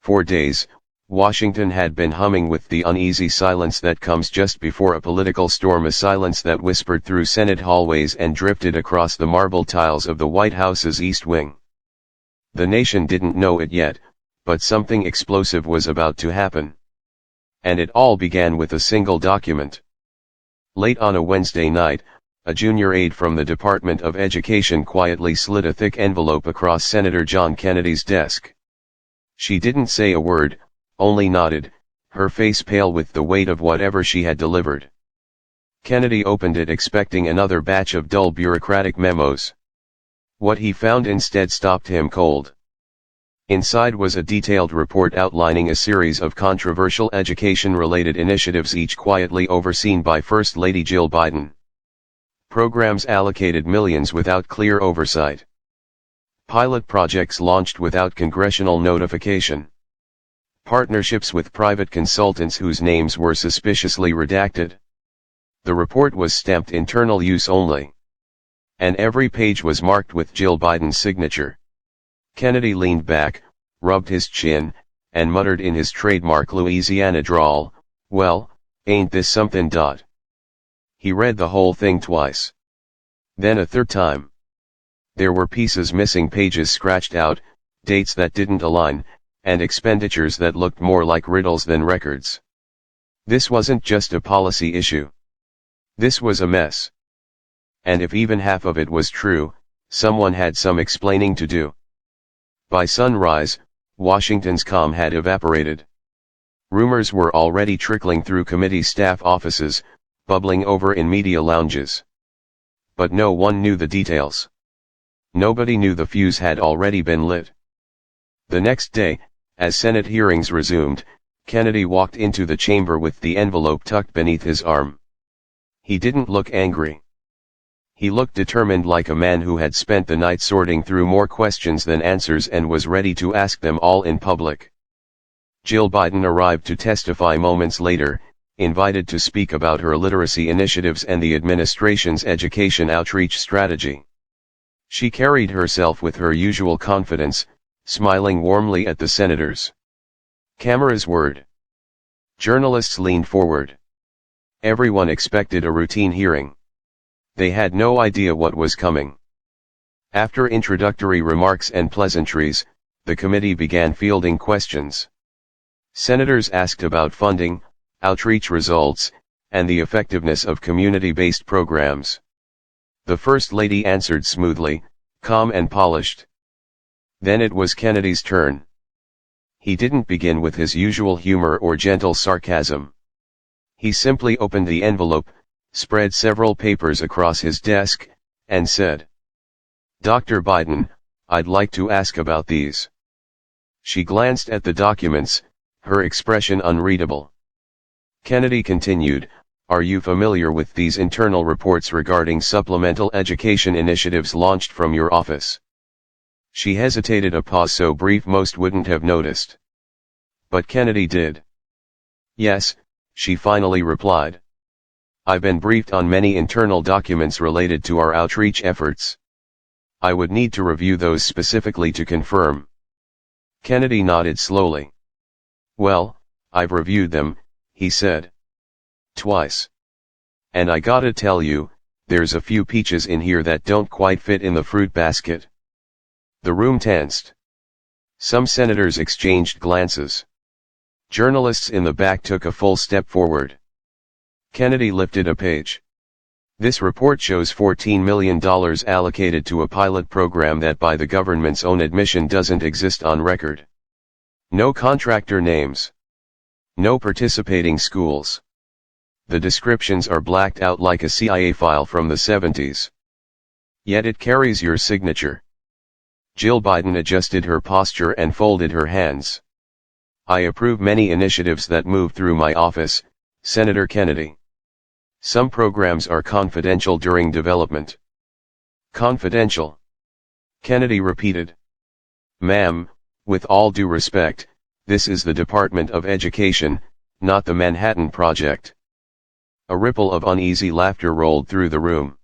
For days, Washington had been humming with the uneasy silence that comes just before a political storm, a silence that whispered through Senate hallways and drifted across the marble tiles of the White House's East Wing. The nation didn't know it yet, but something explosive was about to happen. And it all began with a single document. Late on a Wednesday night, a junior aide from the Department of Education quietly slid a thick envelope across Senator John Kennedy's desk. She didn't say a word, only nodded, her face pale with the weight of whatever she had delivered. Kennedy opened it expecting another batch of dull bureaucratic memos. What he found instead stopped him cold. Inside was a detailed report outlining a series of controversial education-related initiatives, each quietly overseen by First Lady Jill Biden. Programs allocated millions without clear oversight. Pilot projects launched without congressional notification. Partnerships with private consultants whose names were suspiciously redacted. The report was stamped internal use only. And every page was marked with Jill Biden's signature. Kennedy leaned back, rubbed his chin, and muttered in his trademark Louisiana drawl, "Well, ain't this something?" He read the whole thing twice. Then a third time. There were pieces missing, pages scratched out, dates that didn't align, and expenditures that looked more like riddles than records. This wasn't just a policy issue. This was a mess. And if even half of it was true, someone had some explaining to do. By sunrise, Washington's calm had evaporated. Rumors were already trickling through committee staff offices, bubbling over in media lounges. But no one knew the details. Nobody knew the fuse had already been lit. The next day, as Senate hearings resumed, Kennedy walked into the chamber with the envelope tucked beneath his arm. He didn't look angry. He looked determined, like a man who had spent the night sorting through more questions than answers and was ready to ask them all in public. Jill Biden arrived to testify moments later, invited to speak about her literacy initiatives and the administration's education outreach strategy. She carried herself with her usual confidence, smiling warmly at the senators. Cameras whirred. Journalists leaned forward. Everyone expected a routine hearing. They had no idea what was coming. After introductory remarks and pleasantries, the committee began fielding questions. Senators asked about funding, outreach results, and the effectiveness of community-based programs. The First Lady answered smoothly, calm and polished. Then it was Kennedy's turn. He didn't begin with his usual humor or gentle sarcasm. He simply opened the envelope, spread several papers across his desk, and said, "Dr. Biden, I'd like to ask about these." She glanced at the documents, her expression unreadable. Kennedy continued, "Are you familiar with these internal reports regarding supplemental education initiatives launched from your office?" She hesitated, a pause so brief most wouldn't have noticed. But Kennedy did. "Yes," she finally replied. "I've been briefed on many internal documents related to our outreach efforts. I would need to review those specifically to confirm." Kennedy nodded slowly. "Well, I've reviewed them," he said. "Twice. And I gotta tell you, there's a few peaches in here that don't quite fit in the fruit basket." The room tensed. Some senators exchanged glances. Journalists in the back took a full step forward. Kennedy lifted a page. "This report shows $14 million allocated to a pilot program that by the government's own admission doesn't exist on record. No contractor names. No participating schools. The descriptions are blacked out like a CIA file from the 70s. Yet it carries your signature." Jill Biden adjusted her posture and folded her hands. "I approve many initiatives that move through my office, Senator Kennedy. Some programs are confidential during development." "Confidential?" Kennedy repeated. "Ma'am, with all due respect, this is the Department of Education, not the Manhattan Project." A ripple of uneasy laughter rolled through the room.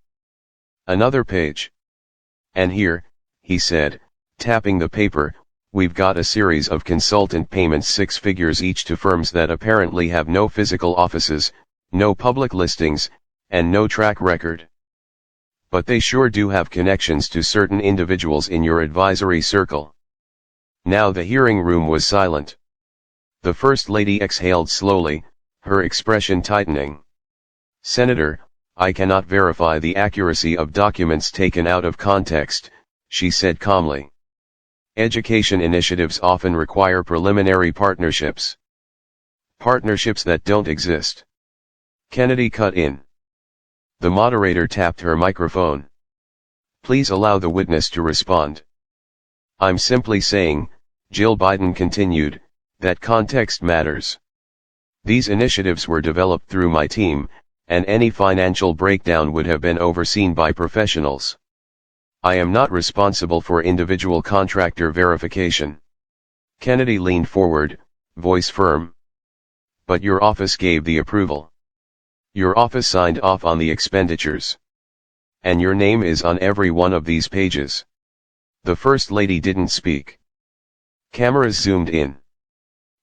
"Another page. And here," he said, tapping the paper, We've got a series of consultant payments 6 figures each to firms that apparently have no physical offices, no public listings, and no track record. But they sure do have connections to certain individuals in your advisory circle. Now the hearing room was silent. The First Lady exhaled slowly, her expression tightening. "Senator, I cannot verify the accuracy of documents taken out of context," she said calmly. "Education initiatives often require preliminary partnerships. Partnerships that don't exist." Kennedy cut in. The moderator tapped her microphone. "Please allow the witness to respond." "I'm simply saying," Jill Biden continued, "that context matters. These initiatives were developed through my team, and any financial breakdown would have been overseen by professionals. I am not responsible for individual contractor verification." Kennedy leaned forward, voice firm. "But your office gave the approval. Your office signed off on the expenditures. And your name is on every one of these pages." The First Lady didn't speak. Cameras zoomed in.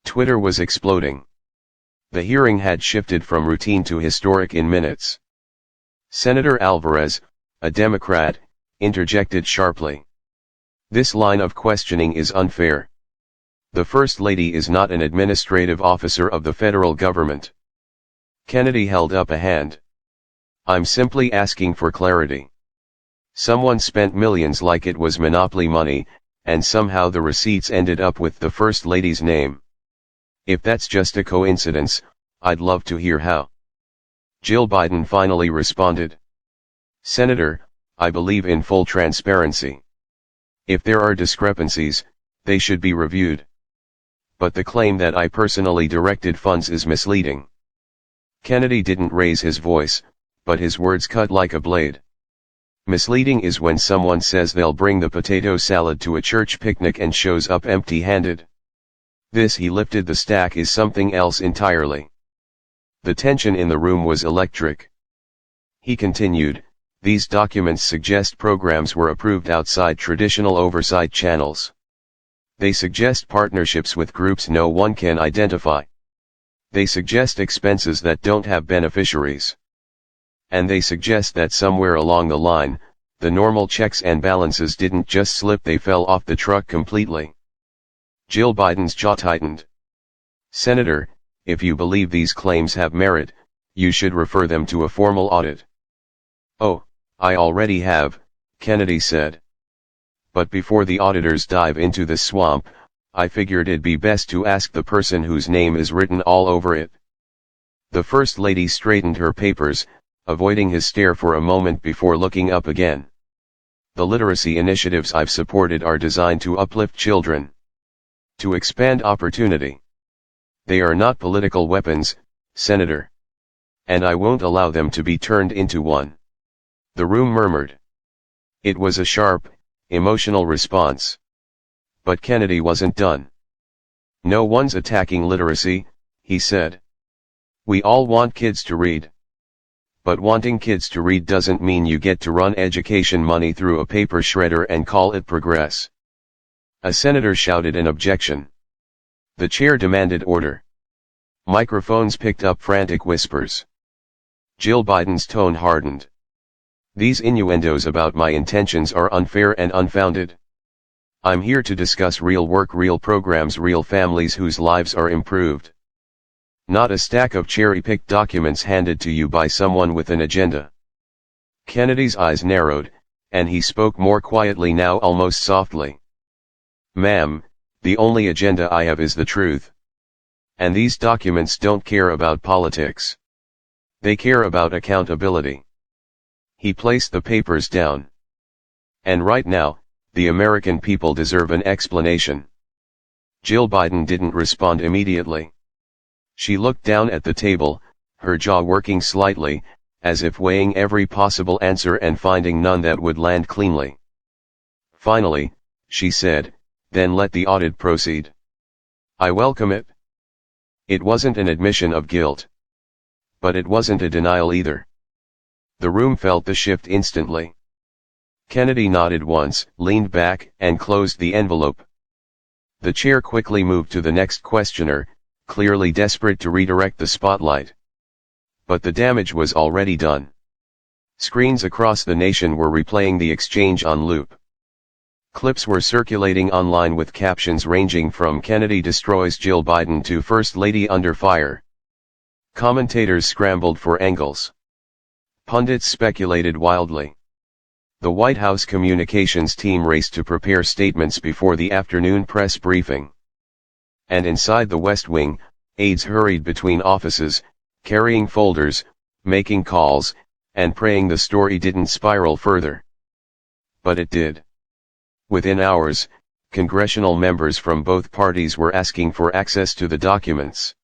Twitter was exploding. The hearing had shifted from routine to historic in minutes. Senator Alvarez, a Democrat, interjected sharply. "This line of questioning is unfair. The First Lady is not an administrative officer of the federal government." Kennedy held up a hand. "I'm simply asking for clarity. Someone spent millions like it was monopoly money, and somehow the receipts ended up with the First Lady's name. If that's just a coincidence, I'd love to hear how." Jill Biden finally responded. "Senator, I believe in full transparency. If there are discrepancies, they should be reviewed. But the claim that I personally directed funds is misleading." Kennedy didn't raise his voice, but his words cut like a blade. "Misleading is when someone says they'll bring the potato salad to a church picnic and shows up empty-handed. This," he lifted the stack, "is something else entirely." The tension in the room was electric. He continued, "These documents suggest programs were approved outside traditional oversight channels. They suggest partnerships with groups no one can identify. They suggest expenses that don't have beneficiaries. And they suggest that somewhere along the line, the normal checks and balances didn't just slip, they fell off the truck completely." Jill Biden's jaw tightened. "Senator, if you believe these claims have merit, you should refer them to a formal audit." "Oh, I already have," Kennedy said. "But before the auditors dive into the swamp, I figured it'd be best to ask the person whose name is written all over it." The First Lady straightened her papers, avoiding his stare for a moment before looking up again. "The literacy initiatives I've supported are designed to uplift children. To expand opportunity. They are not political weapons, Senator. And I won't allow them to be turned into one." The room murmured. It was a sharp, emotional response. But Kennedy wasn't done. "No one's attacking literacy," he said. "We all want kids to read. But wanting kids to read doesn't mean you get to run education money through a paper shredder and call it progress." A senator shouted an objection. The chair demanded order. Microphones picked up frantic whispers. Jill Biden's tone hardened. "These innuendos about my intentions are unfair and unfounded. I'm here to discuss real work, real programs, real families whose lives are improved. Not a stack of cherry-picked documents handed to you by someone with an agenda." Kennedy's eyes narrowed, and he spoke more quietly now, almost softly. "Ma'am, the only agenda I have is the truth. And these documents don't care about politics. They care about accountability." He placed the papers down. "And right now, the American people deserve an explanation." Jill Biden didn't respond immediately. She looked down at the table, her jaw working slightly, as if weighing every possible answer and finding none that would land cleanly. Finally, she said, "Then let the audit proceed. I welcome it." It wasn't an admission of guilt. But it wasn't a denial either. The room felt the shift instantly. Kennedy nodded once, leaned back, and closed the envelope. The chair quickly moved to the next questioner, clearly desperate to redirect the spotlight. But the damage was already done. Screens across the nation were replaying the exchange on loop. Clips were circulating online with captions ranging from "Kennedy destroys Jill Biden" to "First Lady under fire." Commentators scrambled for angles. Pundits speculated wildly. The White House communications team raced to prepare statements before the afternoon press briefing. And inside the West Wing, aides hurried between offices, carrying folders, making calls, and praying the story didn't spiral further. But it did. Within hours, congressional members from both parties were asking for access to the documents.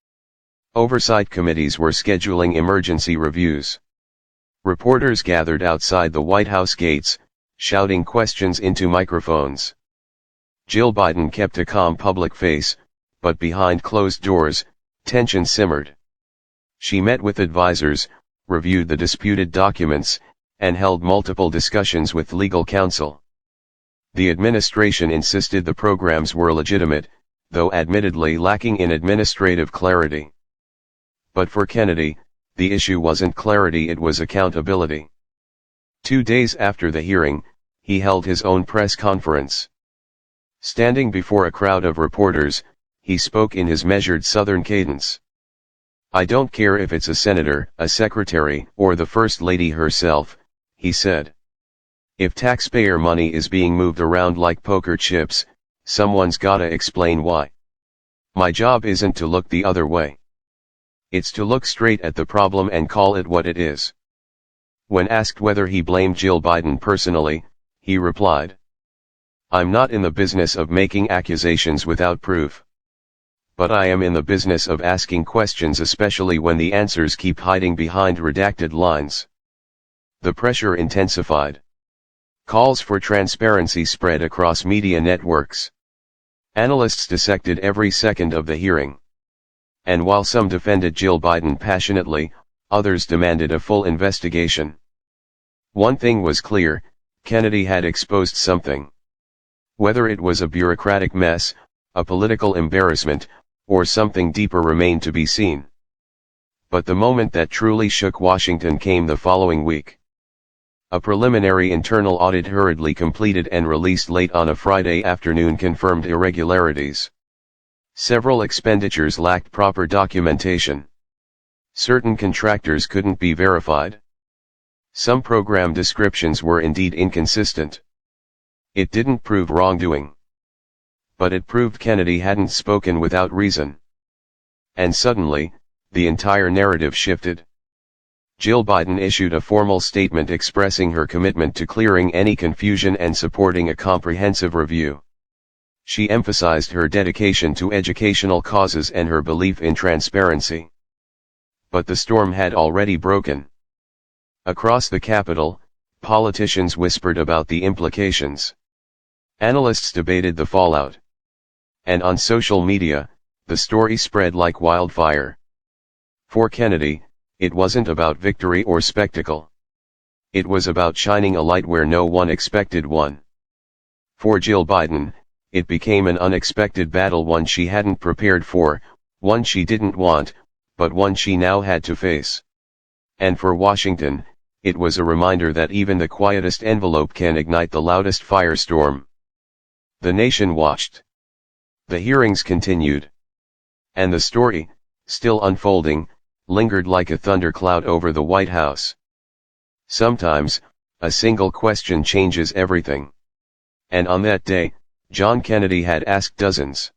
Oversight committees were scheduling emergency reviews. Reporters gathered outside the White House gates, shouting questions into microphones. Jill Biden kept a calm public face, but behind closed doors, tension simmered. She met with advisors, reviewed the disputed documents, and held multiple discussions with legal counsel. The administration insisted the programs were legitimate, though admittedly lacking in administrative clarity. But for Kennedy, the issue wasn't clarity, it was accountability. 2 days after the hearing, he held his own press conference. Standing before a crowd of reporters, he spoke in his measured Southern cadence. "I don't care if it's a senator, a secretary, or the First Lady herself," he said. "If taxpayer money is being moved around like poker chips, someone's gotta explain why. My job isn't to look the other way. It's to look straight at the problem and call it what it is." When asked whether he blamed Jill Biden personally, he replied, "I'm not in the business of making accusations without proof. But I am in the business of asking questions, especially when the answers keep hiding behind redacted lines." The pressure intensified. Calls for transparency spread across media networks. Analysts dissected every second of the hearing. And while some defended Jill Biden passionately, others demanded a full investigation. One thing was clear: Kennedy had exposed something. Whether it was a bureaucratic mess, a political embarrassment, or something deeper remained to be seen. But the moment that truly shook Washington came the following week. A preliminary internal audit hurriedly completed and released late on a Friday afternoon confirmed irregularities. Several expenditures lacked proper documentation. Certain contractors couldn't be verified. Some program descriptions were indeed inconsistent. It didn't prove wrongdoing. But it proved Kennedy hadn't spoken without reason. And suddenly, the entire narrative shifted. Jill Biden issued a formal statement expressing her commitment to clearing any confusion and supporting a comprehensive review. She emphasized her dedication to educational causes and her belief in transparency. But the storm had already broken. Across the Capitol, politicians whispered about the implications. Analysts debated the fallout. And on social media, the story spread like wildfire. For Kennedy, it wasn't about victory or spectacle. It was about shining a light where no one expected one. For Jill Biden, it became an unexpected battle, one she hadn't prepared for, one she didn't want, but one she now had to face. And for Washington, it was a reminder that even the quietest envelope can ignite the loudest firestorm. The nation watched. The hearings continued. And the story, still unfolding, lingered like a thundercloud over the White House. Sometimes, a single question changes everything. And on that day, John Kennedy had asked dozens.